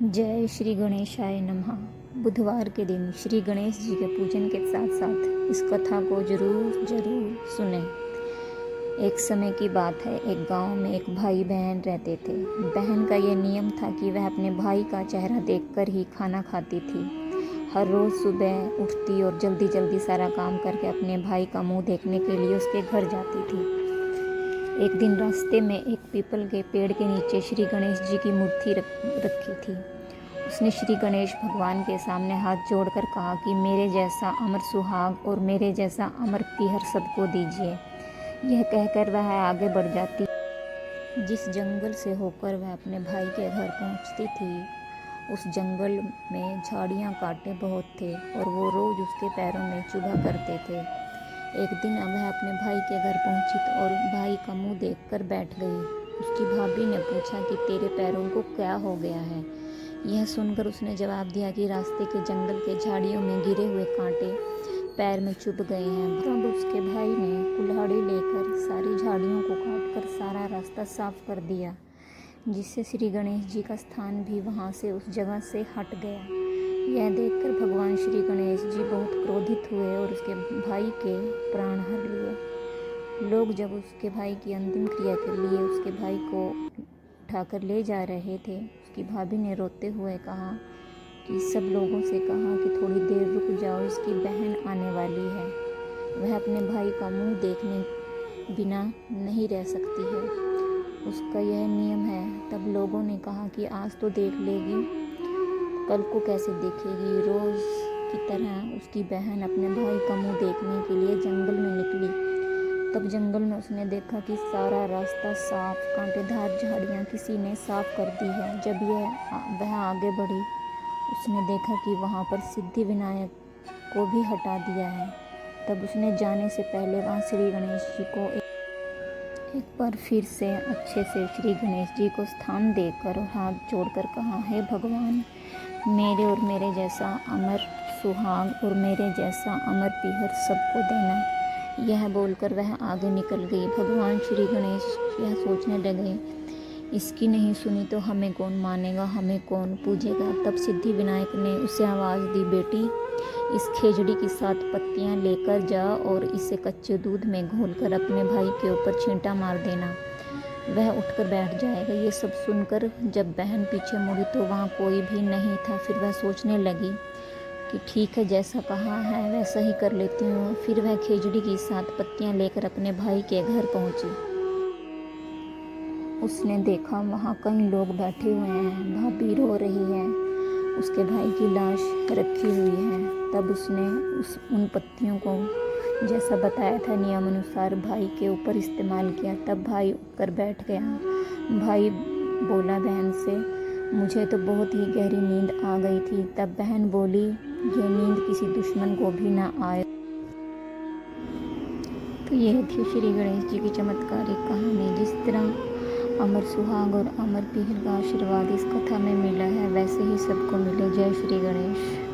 जय श्री गणेशाय नमः। बुधवार के दिन श्री गणेश जी के पूजन के साथ साथ इस कथा को जरूर सुने। एक समय की बात है, एक गांव में एक भाई बहन रहते थे। बहन का ये नियम था कि वह अपने भाई का चेहरा देखकर ही खाना खाती थी। हर रोज़ सुबह उठती और जल्दी जल्दी सारा काम करके अपने भाई का मुंह देखने के लिए उसके घर जाती थी। एक दिन रास्ते में एक पीपल के पेड़ के नीचे श्री गणेश जी की मूर्ति रखी थी। उसने श्री गणेश भगवान के सामने हाथ जोड़कर कहा कि मेरे जैसा अमर सुहाग और मेरे जैसा अमर पीहर सबको दीजिए। यह कहकर वह आगे बढ़ जाती। जिस जंगल से होकर वह अपने भाई के घर पहुंचती थी, उस जंगल में झाड़ियां कांटे बहुत थे और वो रोज़ उसके पैरों में चुभा करते थे। एक दिन वह अपने भाई के घर पहुंची और भाई का मुंह देखकर बैठ गई। उसकी भाभी ने पूछा कि तेरे पैरों को क्या हो गया है। यह सुनकर उसने जवाब दिया कि रास्ते के जंगल के झाड़ियों में गिरे हुए कांटे पैर में चुभ गए हैं। तब उसके भाई ने कुल्हाड़ी लेकर सारी झाड़ियों को काटकर सारा रास्ता साफ कर दिया, जिससे श्री गणेश जी का स्थान भी वहां से उस जगह से हट गया। यह देखकर भगवान श्री गणेश जी बहुत क्रोधित हुए और उसके भाई के प्राण हर लिए। लोग जब उसके भाई की अंतिम क्रिया के लिए उसके भाई को उठाकर ले जा रहे थे, उसकी भाभी ने रोते हुए कहा कि सब लोगों से कहा कि थोड़ी देर रुक जाओ, इसकी बहन आने वाली है। वह अपने भाई का मुंह देखने बिना नहीं रह सकती है, उसका यह नियम है। तब लोगों ने कहा कि आज तो देख लेगी, कल को कैसे देखेगी। रोज़ की तरह उसकी बहन अपने भाई का मुंह देखने के लिए जंगल में निकली। तब जंगल में उसने देखा कि सारा रास्ता साफ, कांटेदार झाड़ियाँ किसी ने साफ कर दी है। जब वह आगे बढ़ी, उसने देखा कि वहाँ पर सिद्धि विनायक को भी हटा दिया है। तब उसने जाने से पहले वहाँ श्री गणेश जी को एक बार फिर से अच्छे से श्री गणेश जी को स्थान देकर और हाथ जोड़कर कहा, हे भगवान, मेरे और मेरे जैसा अमर सुहाग और मेरे जैसा अमर पीहर सबको देना। यह बोलकर वह आगे निकल गई। भगवान श्री गणेश यह सोचने लगे, इसकी नहीं सुनी तो हमें कौन मानेगा, हमें कौन पूजेगा। तब सिद्धि विनायक ने उसे आवाज़ दी, बेटी, इस खेजड़ी की 7 पत्तियां लेकर जा और इसे कच्चे दूध में घोलकर अपने भाई के ऊपर छींटा मार देना, वह उठकर बैठ जाएगा। ये सब सुनकर जब बहन पीछे मुड़ी तो वहाँ कोई भी नहीं था। फिर वह सोचने लगी कि ठीक है, जैसा कहा है वैसा ही कर लेती हूँ। फिर वह खेजड़ी की 7 पत्तियां लेकर अपने भाई के घर पहुँची। उसने देखा वहाँ कई लोग बैठे हुए हैं, भाभी रो रही है, उसके भाई की लाश रखी हुई है। तब उसने उन पत्तियों को जैसा बताया था नियम अनुसार भाई के ऊपर इस्तेमाल किया। तब भाई उठकर बैठ गया। भाई बोला बहन से, मुझे तो बहुत ही गहरी नींद आ गई थी। तब बहन बोली, ये नींद किसी दुश्मन को भी ना आए। तो यह थी श्री गणेश जी की चमत्कारिक कहानी। जिस तरह अमर सुहाग और अमर पीहर का आशीर्वाद इस कथा में मिला है, वैसे ही सबको मिले। जय श्री गणेश।